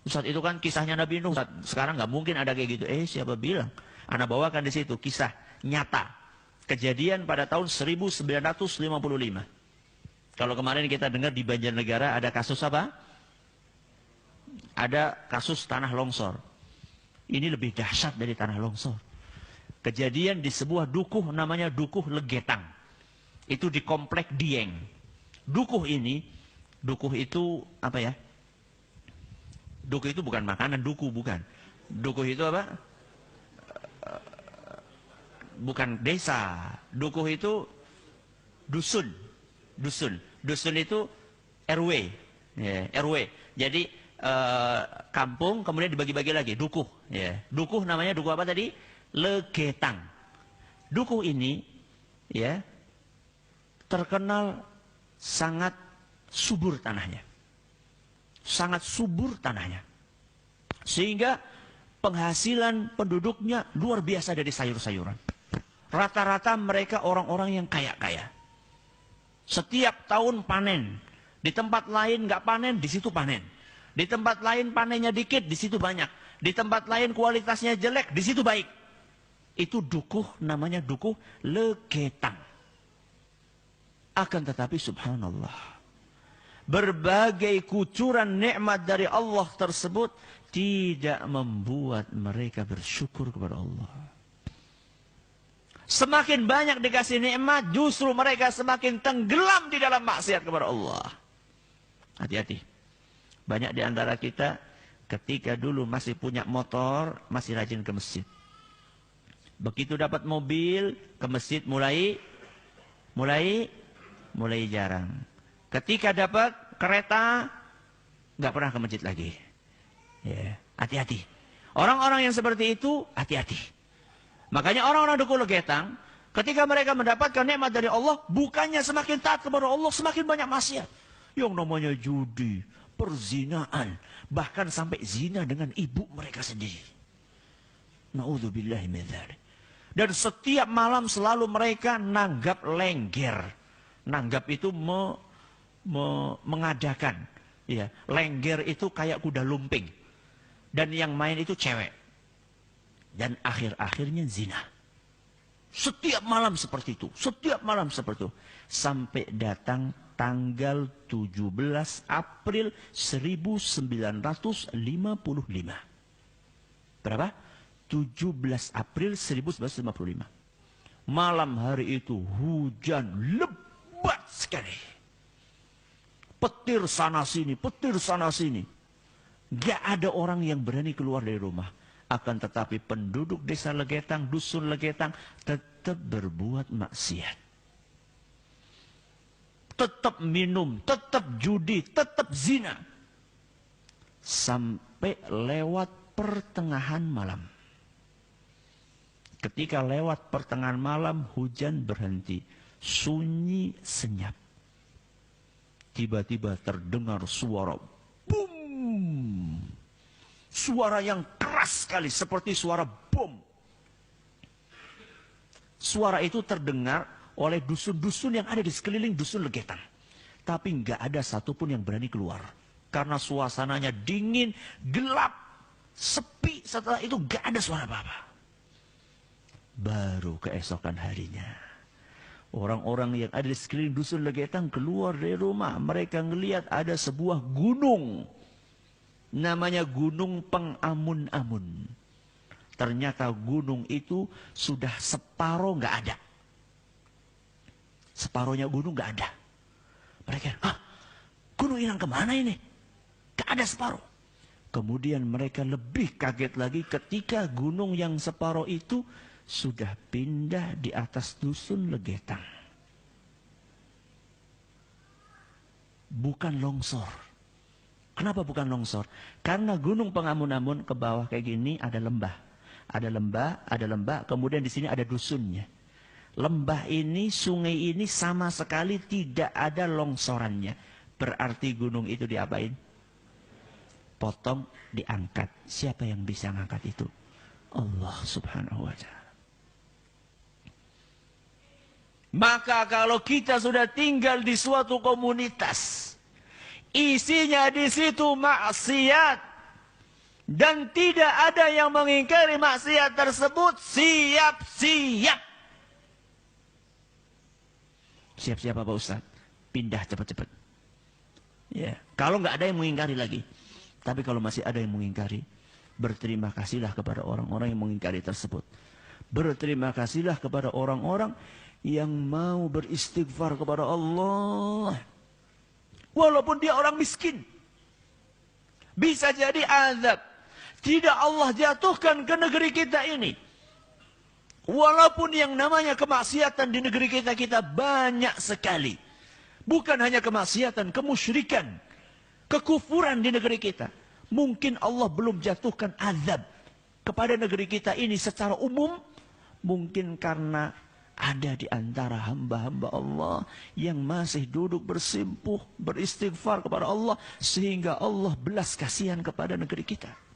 Ustaz, itu kan kisahnya Nabi Nuh. Ustaz, sekarang nggak mungkin ada kayak gitu. Siapa bilang? Ana bawakan di situ kisah nyata. Kejadian pada tahun 1955. Kalau kemarin kita dengar di Banjarnegara ada kasus apa? Ada kasus tanah longsor. Ini lebih dahsyat dari tanah longsor. Kejadian di sebuah dukuh namanya Dukuh Legetang. Itu di komplek Dieng. Dukuh itu apa ya? Dukuh itu bukan makanan, bukan. Dukuh itu apa? Bukan desa. Dukuh itu dusun. Dusun itu RW. Ya, RW. Jadi kampung kemudian dibagi-bagi lagi. Dukuh. Ya. Dukuh namanya dukuh apa tadi? Legetang. Dukuh ini ya terkenal sangat subur tanahnya. Sangat subur tanahnya. Sehingga penghasilan penduduknya luar biasa dari sayur-sayuran. Rata-rata mereka orang-orang yang kaya-kaya. Setiap tahun panen. Di tempat lain nggak panen, di situ panen. Di tempat lain panennya dikit, di situ banyak. Di tempat lain kualitasnya jelek, di situ baik. Itu dukuh, namanya Dukuh Legetang. Akan tetapi subhanallah, berbagai kucuran nikmat dari Allah tersebut tidak membuat mereka bersyukur kepada Allah. Semakin banyak dikasih nikmat, justru mereka semakin tenggelam di dalam maksiat kepada Allah. Hati-hati. Banyak di antara kita ketika dulu masih punya motor, masih rajin ke masjid. Begitu dapat mobil, ke masjid mulai jarang. Ketika dapat kereta, nggak pernah ke masjid lagi. Ya, hati-hati. Orang-orang yang seperti itu, hati-hati. Makanya orang-orang Dukuh Legetang, ketika mereka mendapatkan nikmat dari Allah, bukannya semakin taat kepada Allah, semakin banyak maksiat. Yang namanya judi, perzinaan, bahkan sampai zina dengan ibu mereka sendiri. Na'udzubillahi min dzalik. Dan setiap malam selalu mereka nanggap lengger. Nanggap itu mengadakan. Ya, lengger itu kayak kuda lumping. Dan yang main itu cewek. Dan akhir-akhirnya zina. Setiap malam seperti itu. Setiap malam seperti itu. Sampai datang tanggal 17 April 1955. Berapa? 17 April 1955. Malam hari itu hujan lebat sekali. Petir sana sini, petir sana sini. Gak ada orang yang berani keluar dari rumah. Akan tetapi penduduk desa Legetang, dusun Legetang tetap berbuat maksiat. Tetap minum, tetap judi, tetap zina. Sampai lewat pertengahan malam. Ketika lewat pertengahan malam, hujan berhenti. Sunyi senyap. Tiba-tiba terdengar suara boom. Suara yang keras sekali, seperti suara bom. Suara itu terdengar oleh dusun-dusun yang ada di sekeliling dusun Legetang. Tapi nggak ada satupun yang berani keluar. Karena suasananya dingin, gelap, sepi. Setelah itu nggak ada suara apa-apa. Baru keesokan harinya, orang-orang yang ada di sekeliling dusun Legetang keluar dari rumah. Mereka ngelihat ada sebuah gunung. Namanya Gunung Pengamun-amun. Ternyata gunung itu sudah separuh nggak ada. Separuhnya gunung nggak ada. Mereka, gunung hilang kemana ini? Nggak ada separuh. Kemudian mereka lebih kaget lagi ketika gunung yang separuh itu sudah pindah di atas dusun Legetang. Bukan longsor. Kenapa bukan longsor? Karena Gunung Pengamun-amun ke bawah kayak gini ada lembah. Ada lembah, kemudian di sini ada dusunnya. Lembah ini, sungai ini sama sekali tidak ada longsorannya. Berarti gunung itu diapain? Potong, diangkat. Siapa yang bisa ngangkat itu? Allah subhanahu wa ta'ala. Maka kalau kita sudah tinggal di suatu komunitas, isinya di situ maksiat, Dan tidak ada yang mengingkari maksiat tersebut. Siap-siap. Siap-siap apa Ustaz? Pindah cepat-cepat. Ya. Kalau nggak ada yang mengingkari lagi. Tapi kalau masih ada yang mengingkari, berterima kasihlah kepada orang-orang yang mengingkari tersebut. Berterima kasihlah kepada orang-orang yang mau beristighfar kepada Allah. Walaupun dia orang miskin. Bisa jadi azab. Tidak Allah jatuhkan ke negeri kita ini. Walaupun yang namanya kemaksiatan di negeri kita banyak sekali. Bukan hanya kemaksiatan, kemusyrikan, kekufuran di negeri kita. Mungkin Allah belum jatuhkan azab kepada negeri kita ini secara umum. Mungkin karena ada di antara hamba-hamba Allah yang masih duduk bersimpuh, beristighfar kepada Allah. Sehingga Allah belas kasihan kepada negeri kita.